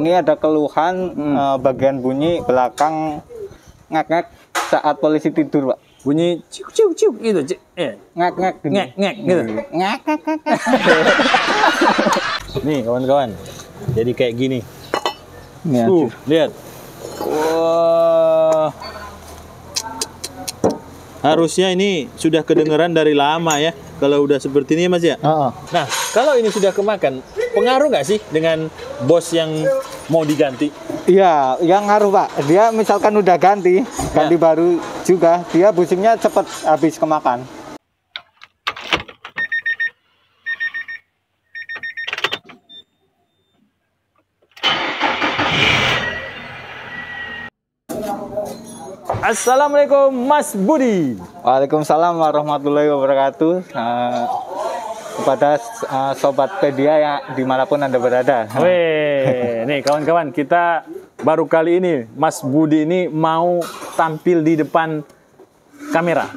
Ini ada keluhan bagian bunyi belakang ngek-ngek saat polisi tidur, Pak. Bunyi ciuk ciuk ciuk gitu, Ngek-ngek gitu. ngek gitu. Ngek. Nih kawan-kawan, jadi kayak gini. Nih, Lihat. Wah. Harusnya ini sudah kedengeran dari lama ya. Kalau udah seperti ini Mas ya. Nah, kalau ini sudah kemakan, pengaruh nggak sih dengan bos yang mau diganti? Iya, yang ngaruh, Pak. Dia misalkan udah ganti baru juga, dia busingnya cepat habis kemakan. Assalamualaikum Mas Budi. Waalaikumsalam warahmatullahi wabarakatuh. Kepada sobat pedia yang dimanapun Anda berada. Weh, nih kawan-kawan, kita baru kali ini Mas Budi ini mau tampil di depan kamera.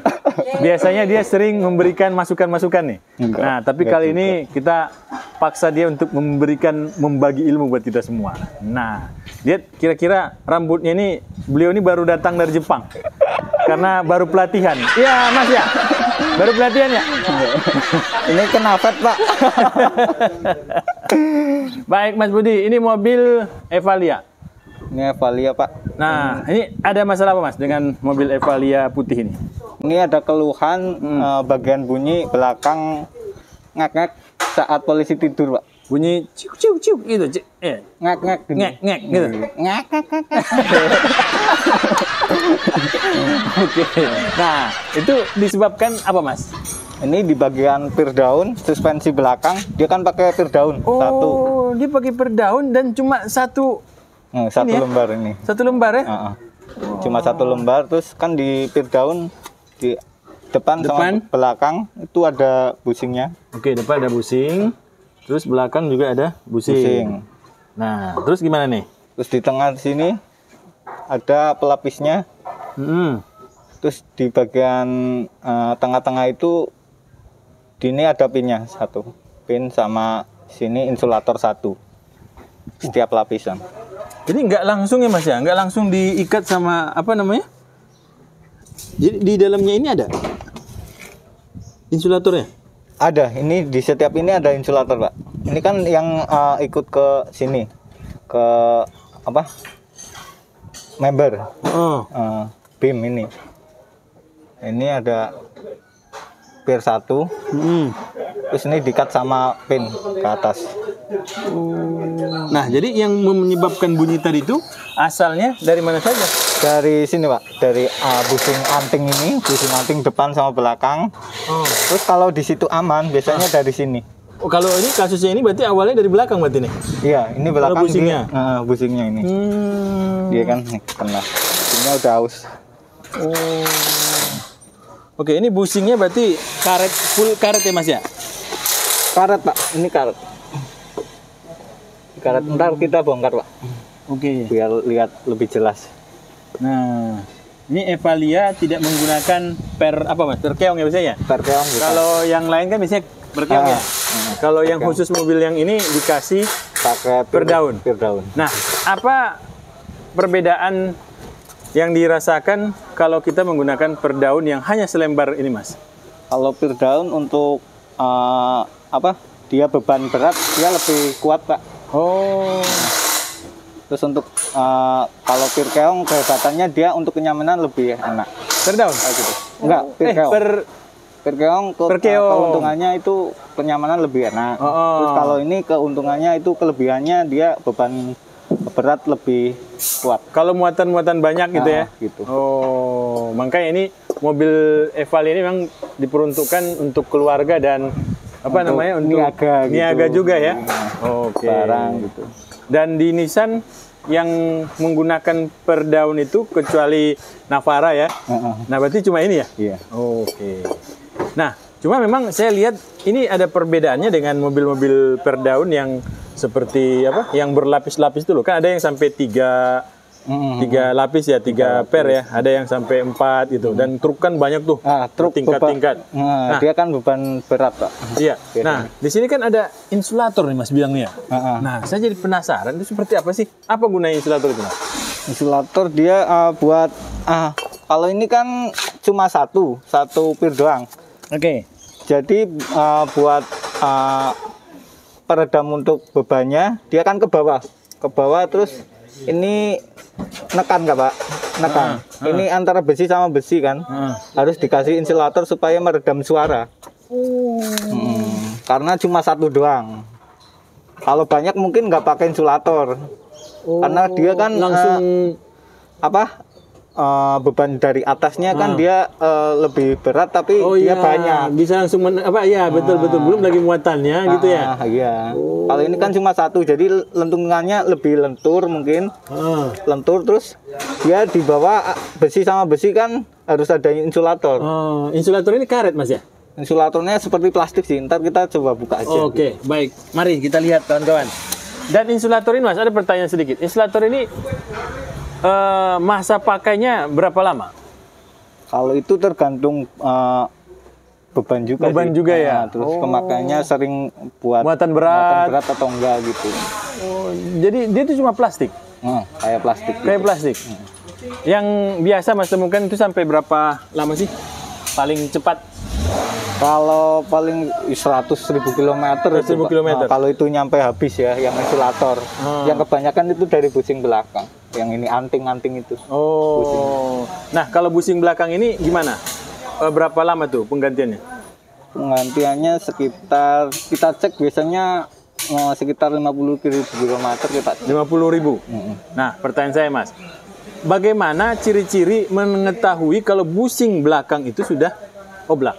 Biasanya dia sering memberikan masukan-masukan nih. Nah, tapi kali ini kita paksa dia untuk membagi ilmu buat kita semua. Nah, lihat kira-kira rambutnya ini, beliau ini baru datang dari Jepang. Karena baru pelatihan. Iya, Mas ya? Baru pelatihan ya? Ini kenafet, Pak. Baik, Mas Budi, ini mobil Evalia. Ini Evalia, Pak. Nah, ini ada masalah apa, Mas, dengan mobil Evalia putih ini? Ini ada keluhan bagian bunyi belakang ngek-ngek saat polisi tidur, Pak. Bunyi ciuk ciuk ciuk gitu, Ngek-ngek gitu. ngek gitu. Ngek. Oke. Nah, itu disebabkan apa, Mas? Ini di bagian pirdaun, suspensi belakang, dia kan pakai pirdaun satu. Oh, dia pakai perdaun dan cuma satu Satu ini ya? lembar ini. Satu lembar ya? Cuma satu lembar, terus kan di pirdaun di depan sama belakang itu ada busingnya. Oke, depan ada busing, terus belakang juga ada busing. Nah, terus gimana nih? Terus di tengah sini ada pelapisnya. Terus di bagian tengah-tengah itu di ini ada pinnya satu, pin sama sini insulator satu setiap lapisan. Jadi nggak langsung ya Mas ya, nggak langsung diikat sama apa namanya? Jadi di dalamnya ini ada insulatornya? Ada, ini di setiap ini ada insulator, Pak. Ini kan yang ikut ke sini, ke apa? Member. BIM ini. Ini ada pir satu. Terus ini diikat sama pin ke atas. Nah, jadi yang menyebabkan bunyi tadi itu asalnya dari mana saja? Dari sini, Pak. Dari busing anting ini, busing anting depan sama belakang. Terus kalau di situ aman, biasanya dari sini. Oh, kalau ini kasusnya ini berarti awalnya dari belakang berarti nih? Iya, ini belakang busingnya. Busingnya ini. Dia kan nih kena. Busingnya udah aus. Oke, ini busingnya berarti karet, full karet ya Mas ya? Karet, Pak. Ini karet. Karet. Ntar kita bongkar, Pak. Oke. Biar lihat lebih jelas. Nah, ini Evalia tidak menggunakan perkeong ya biasanya? Perkeong. Kalau yang lain kan biasanya perkeong ya. Kalau yang khusus mobil yang ini dikasih pakai perdaun. Nah, apa perbedaan yang dirasakan kalau kita menggunakan perdaun yang hanya selembar ini, Mas? Kalau perdaun untuk dia beban berat, dia lebih kuat, Pak. Terus untuk kalau perkeong kehebatannya dia untuk kenyamanan lebih enak. Perdaun? Gitu. Enggak, perkeong. Keuntungannya itu kenyamanan lebih enak. Terus kalau ini keuntungannya itu kelebihannya dia beban berat lebih kuat. Kalau muatan-muatan banyak gitu ya? Gitu. Oh, makanya ini mobil Evalia ini memang diperuntukkan untuk keluarga dan untuk niaga gitu. Juga ya? Oke. Barang gitu. Dan di Nissan yang menggunakan perdaun itu kecuali Navara ya? Nah, berarti cuma ini ya? Iya. Oke. Nah, cuma memang saya lihat ini ada perbedaannya dengan mobil-mobil perdaun yang seperti yang berlapis-lapis dulu. Kan ada yang sampai 3 3 lapis ya, 3 per ya. Ada yang sampai 4 gitu. Dan truk kan banyak tuh. Truk tingkat-tingkat. Nah, dia kan beban berat, Pak. Iya. Nah, di sini kan ada insulator nih Mas bilangnya. Nah, saya jadi penasaran itu seperti apa sih? Apa gunanya insulator itu, Mas? Insulator dia buat kalau ini kan cuma satu pir doang. Oke. Jadi buat peredam untuk bebannya, dia kan ke bawah terus ini nekan nggak Pak? Nekan. Ini antara besi sama besi kan, harus dikasih insulator supaya meredam suara. Karena cuma satu doang. Kalau banyak mungkin nggak pakai insulator, karena dia kan langsung beban dari atasnya kan dia lebih berat tapi dia banyak. Bisa langsung betul belum lagi muatannya gitu ya. Iya. Kalau ini kan cuma satu, jadi lentungannya lebih lentur mungkin. Lentur terus dia di bawah besi sama besi kan harus ada insulator. Insulator ini karet Mas ya? Insulatornya seperti plastik sih. Ntar kita coba buka aja. Oke, baik. Mari kita lihat kawan-kawan. Dan insulator ini Mas, ada pertanyaan sedikit. Insulator ini masa pakainya berapa lama? Kalau itu tergantung beban juga. Beban juga ya. Terus pemakaiannya sering buat muatan berat atau enggak gitu. Jadi dia itu cuma plastik. Kayak plastik. Kayak plastik. Yang biasa Mas temukan itu sampai berapa lama sih? Paling cepat? Kalau paling 100.000 km. 100.000 km. Kalau itu nyampe habis ya, yang insulator. Yang kebanyakan itu dari busing belakang. Yang ini anting-anting itu. Busing. Nah, kalau busing belakang ini gimana? Berapa lama tuh penggantiannya? Penggantiannya sekitar, kita cek biasanya sekitar 50.000 km kita. 50.000. Nah, pertanyaan saya Mas, bagaimana ciri-ciri mengetahui kalau busing belakang itu sudah oblak?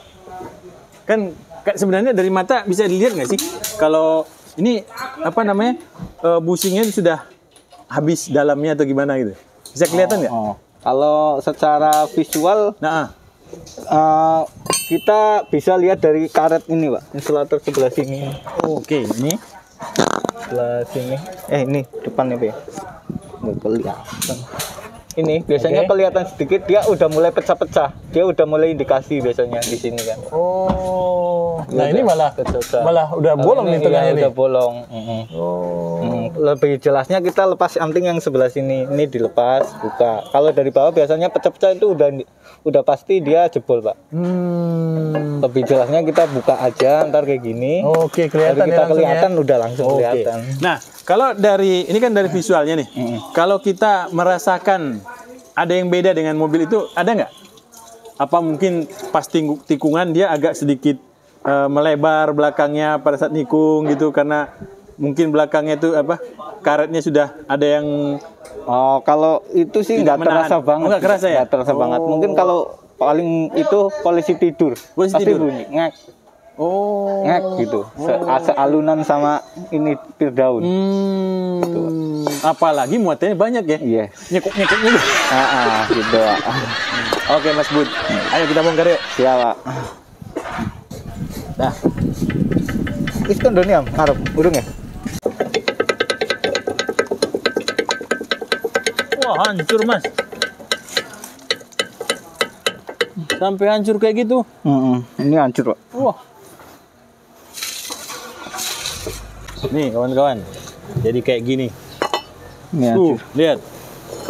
Kan sebenarnya dari mata bisa dilihat nggak sih kalau ini busingnya sudah habis dalamnya atau gimana gitu? Bisa kelihatan nggak? Kalau secara visual, kita bisa lihat dari karet ini, Pak. Insulator sebelah sini. Oke, ini sebelah sini. Ini depannya, Pak. Nggak kelihatan. Ini biasanya kelihatan sedikit, dia udah mulai pecah-pecah. Dia udah mulai indikasi biasanya di sini kan. Nah ini malah udah bolong nih tengahnya nih. Udah bolong. Lebih jelasnya kita lepas anting yang sebelah sini. Ini dilepas, buka. Kalau dari bawah biasanya pecah-pecah itu udah pasti dia jebol, Pak. Lebih jelasnya kita buka aja, ntar kayak gini. Oke, kelihatan kita kelihatan ya? Udah langsung kelihatan. Nah, kalau ini kan dari visualnya nih. Kalau kita merasakan ada yang beda dengan mobil itu, ada nggak? Apa mungkin pas tikungan dia agak sedikit melebar belakangnya pada saat nikung gitu, karena mungkin belakangnya itu karetnya sudah ada yang kalau itu sih nggak terasa banget. Nggak kerasa ya? Nggak terasa banget. Mungkin kalau paling itu polisi tidur. Pasti bunyi ngek. Ngek gitu. Sealunan sama ini pir daun. Gitu. Apalagi muatannya banyak ya? Iya. Nyekuk-nyekuk gitu. Gitu. Oke Mas Bud. Ayo kita bongkar yuk. Siap, Pak. Dah. Wis kan doni am, ngarep urung ya? Wah, hancur, Mas. Sampai hancur kayak gitu. Ini hancur, Pak. Wah. Nih, kawan-kawan. Jadi kayak gini. Ini hancur. Lihat.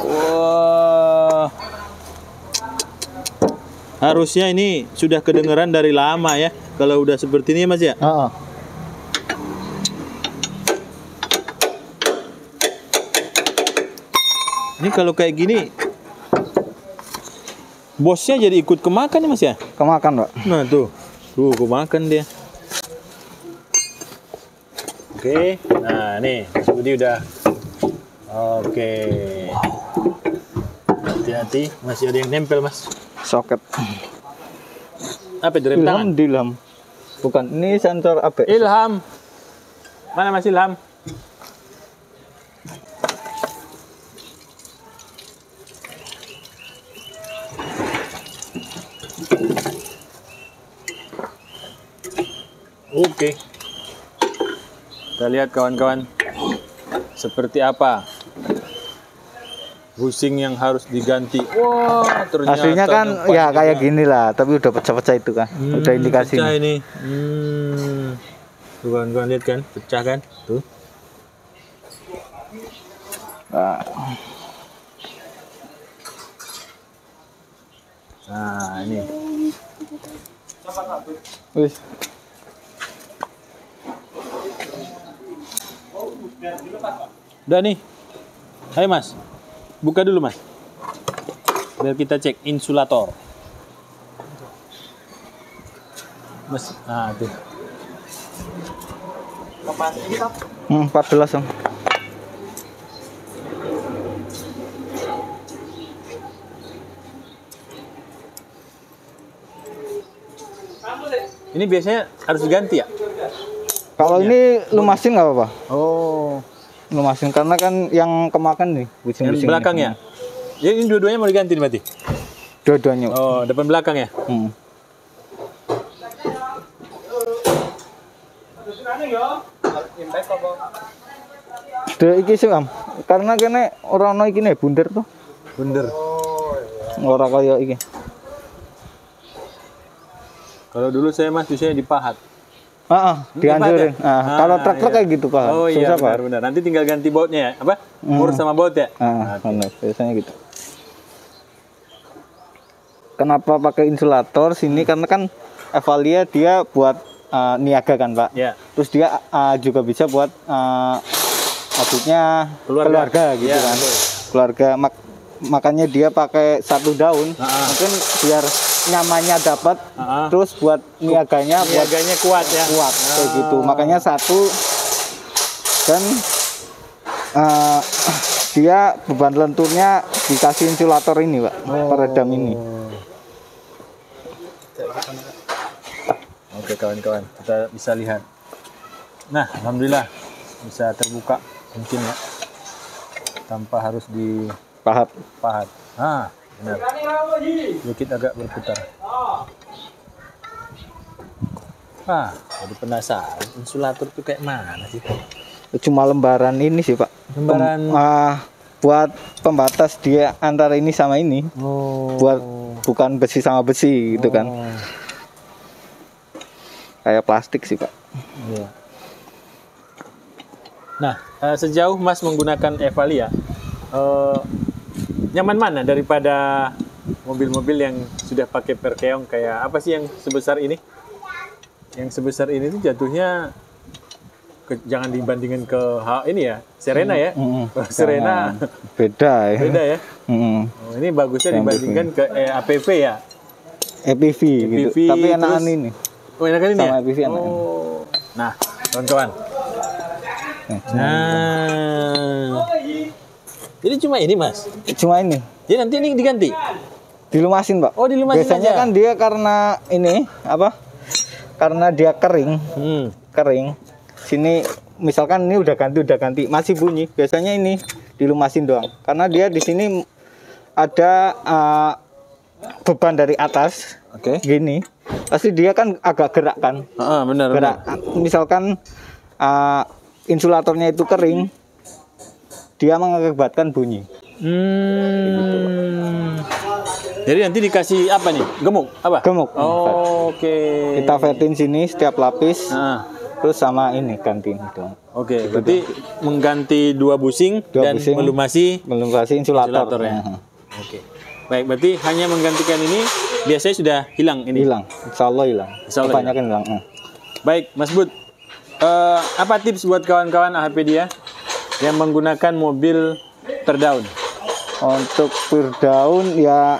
Wah. Harusnya ini sudah kedengeran dari lama ya. Kalau udah seperti ini, Mas ya? Ini kalau kayak gini, bosnya jadi ikut kemakan ya Mas ya? Kemakan, Pak. Nah tuh kemakan dia. Oke, nah nih Mas Budi udah. Oke. Hati-hati, masih ada yang nempel Mas. Soket. Apa itu rem tangan? Ilham. Bukan, ini sensor ABS. Ilham. Mana Mas Ilham? Oke. Kita lihat kawan-kawan seperti apa Busing yang harus diganti. Wah, ternyata Aslinya kan depan ya kayak juga. gini lah, tapi udah pecah-pecah itu kan. Udah indikasi. Pecah ini. Tuh kawan-kawan lihat kan, pecah kan? Tuh. Nah, Nah, ini. wis. Udah nih. Ayo Mas. Buka dulu Mas. Biar kita cek insulator. Mas, nah tuh. 14 Om. Ini biasanya harus diganti ya? Kalau ini lumasin nggak apa-apa. Oh, Lumasin karena kan yang kemakan nih yang busing-busing. belakang ya? Ya ini dua-duanya mau diganti nih berarti? Dua-duanya. Oh, depan belakang ya? Hmm. Sudah iki sih Om. Karena kene ora ono iki nih bunder tuh. Bener. Ora kaya iki. Kalau dulu saya Mas biasanya dipahat. Heeh, dihancurin. Dipahat ya? Kalau Ah, truk-truk iya. kayak gitu Pak. Oh iya, Susah, Pak. benar. Nanti tinggal ganti bautnya ya? Apa? Urus sama baut ya? Benar, biasanya gitu. Kenapa pakai insulator sini? Karena kan Evalia dia buat niaga kan Pak. Ya. Terus dia juga bisa buat maksudnya keluarga gitu Ya, kan. betul. Keluarga makanya dia pakai satu daun. Mungkin biar nyamannya dapat. Terus buat niaganya Niaganya kuat ya? kuat kayak gitu. Makanya satu dan dia beban lenturnya dikasih insulator ini Pak, peredam ini. Oke kawan-kawan, kita bisa lihat. Nah, alhamdulillah bisa terbuka mungkin ya, tanpa harus Pahat. dipahat. Ah, benar. Sedikit agak berputar. Ah, jadi penasaran insulator itu kayak mana sih? Cuma lembaran ini sih Pak. Lembaran. Buat pembatas dia antara ini sama ini. Oh. Buat bukan besi sama besi gitu kan. Kayak plastik sih Pak. Iya. Nah, sejauh Mas menggunakan Evalia, nyaman mana daripada mobil-mobil yang sudah pakai perkeong kayak apa sih yang sebesar ini? Yang sebesar ini tuh jatuhnya jangan dibandingkan ke ini ya, Serena ya. Serena Beda ya. beda ya. Mm. Oh, ini bagusnya Yang dibandingkan ke APV ya. EPV gitu. EPV, Tapi enakan terus- ini. Oh, enakan ini Sama ya? EPV enakan. Oh. Nah, kawan-kawan. Nah. Jadi cuma ini, Mas. Cuma ini. Jadi nanti ini diganti. Dilumasin Pak. Oh, dilumasin Biasanya aja. kan dia karena ini apa? Karena dia kering. Kering. Sini misalkan ini udah ganti masih bunyi. Biasanya ini dilumasin doang. Karena dia di sini ada beban dari atas. Oke. Gini. Pasti dia kan agak gerak kan. Benar. Gerak. Misalkan insulatornya itu kering, dia mengakibatkan bunyi. Jadi nanti dikasih apa nih? Gemuk? Apa? Gemuk. Oh, oke. Kita vetin sini setiap lapis. Nah, Terus sama ini ganti dong. oke. Berarti mengganti dua busing Dua dan busing. melumasi Melumasi insulator. insulator ya. Oke. Baik, berarti hanya menggantikan ini biasanya sudah hilang ini. Hilang. Insya Allah hilang. Insya Allah Kebanyakan hilang. Baik, Mas Bud. Apa tips buat kawan-kawan AHPedia yang menggunakan mobil terdaun? Untuk berdaun ya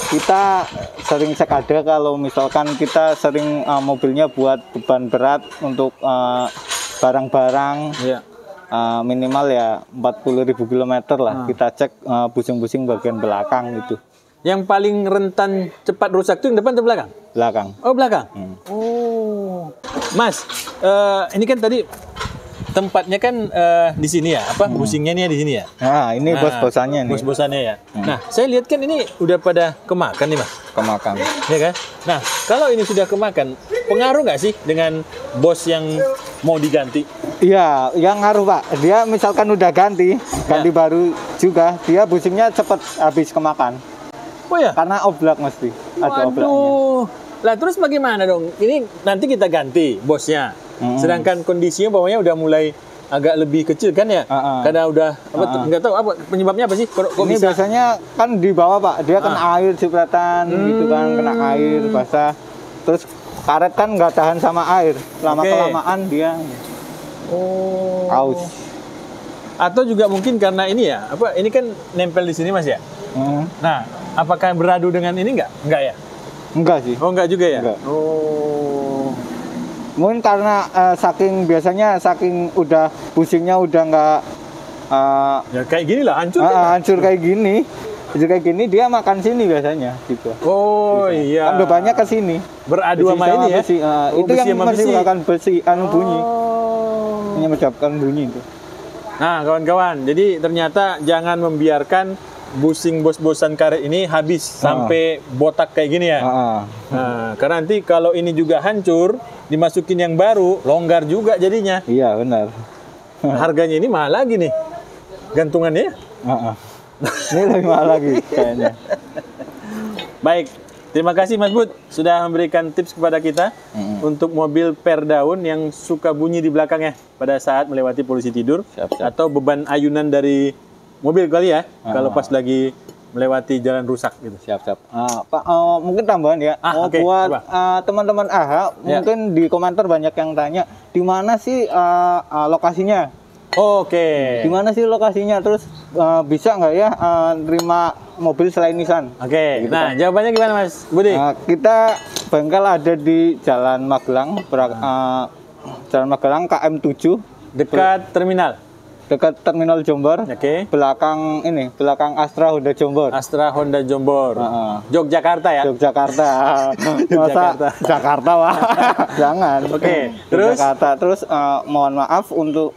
kita sering sekada kalau misalkan kita sering mobilnya buat beban berat untuk barang-barang Iya. minimal ya 40.000 km lah. Kita cek busing-busing bagian belakang gitu. Yang paling rentan cepat rusak itu yang depan atau belakang? Belakang. Oh, belakang. Oh. Mas, ini kan tadi tempatnya kan di sini ya, apa busingnya nih di sini ya? Nah, ini bos-bosannya nih. Bos-bosannya ya. Nah, saya lihat kan ini udah pada kemakan nih, Mas. Kemakan. Ya kan? Nah, kalau ini sudah kemakan, pengaruh nggak sih dengan bos yang mau diganti? Iya, yang ngaruh Pak. Dia misalkan udah ganti baru juga, dia bushingnya cepet habis kemakan. Oh ya? Karena oblak mesti, ada oblaknya. Waduh. Lah terus bagaimana dong? Ini nanti kita ganti bosnya. Sedangkan kondisinya umpamanya udah mulai agak lebih kecil kan ya? Karena udah nggak tahu apa penyebabnya apa sih? Kok Ini bisa? biasanya kan di bawah Pak, dia kena air cipratan gitu kan, kena air basah. Terus karet kan nggak tahan sama air, lama kelamaan dia aus. Atau juga mungkin karena ini ya, apa ini kan nempel di sini Mas ya? Nah, apakah beradu dengan ini enggak? Enggak ya? Enggak sih. Oh, enggak juga ya? Enggak. Oh. Mungkin karena saking udah bushingnya udah nggak Ya kayak gini lah, hancur. hancur kayak gini. Hancur kayak gini dia makan sini biasanya gitu. Oh iya. Kan bebannya ke sini. Beradu sama ini ya? Besi, itu besi yang sama besi. menyebabkan bunyi. Oh. Yang menyebabkan bunyi itu. Nah, kawan-kawan, jadi ternyata jangan membiarkan bushing bos-bosan karet ini habis sampai botak kayak gini ya. Nah, karena nanti kalau ini juga hancur, dimasukin yang baru, longgar juga jadinya. Iya, benar. Harganya ini mahal lagi nih. Gantungannya. Ini lebih mahal lagi kayaknya. Baik, terima kasih Mas Bud sudah memberikan tips kepada kita untuk mobil per daun yang suka bunyi di belakangnya pada saat melewati polisi tidur. Siap. Atau beban ayunan dari mobil kali ya, kalau pas lagi melewati jalan rusak gitu. Siap. Pak, mungkin tambahan ya. Oke, Buat teman-teman AHA, mungkin di komentar banyak yang tanya, di mana sih lokasinya? Oke. Di mana sih lokasinya? Terus bisa nggak ya nerima mobil selain Nissan? Oke. Gitu, Nah, Pak. jawabannya gimana Mas Budi? Kita bengkel ada di Jalan Magelang, Jalan Magelang KM7, Dekat terminal. dekat Terminal Jombor. Oke. Belakang Astra Honda Jombor. Astra Honda Jombor. Yogyakarta ya? Yogyakarta. Masa Jakarta Pak. Jangan. Oke, terus? Jakarta. Terus mohon maaf untuk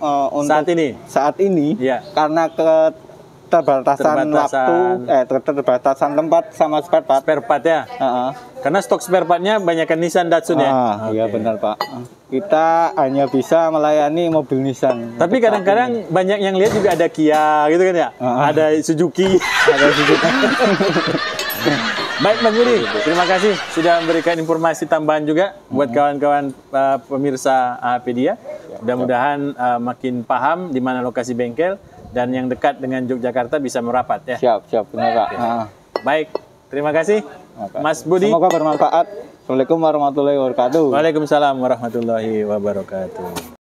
saat ini Iya. karena keterbatasan waktu, keterbatasan tempat sama spare part. Spare part ya? Karena stok spare partnya banyakkan Nissan Datsun ya? Iya benar Pak. Kita hanya bisa melayani mobil Nissan. Tapi kadang-kadang banyak yang lihat juga ada Kia gitu kan ya? Ada Suzuki. Baik Mas Budi, terima kasih sudah memberikan informasi tambahan juga buat kawan-kawan pemirsa AHPedia. Mudah-mudahan makin paham di mana lokasi bengkel dan yang dekat dengan Yogyakarta bisa merapat ya. Siap benar Pak. Baik, terima kasih Mas Budi. Semoga bermanfaat. Assalamualaikum warahmatullahi wabarakatuh. Waalaikumsalam warahmatullahi wabarakatuh.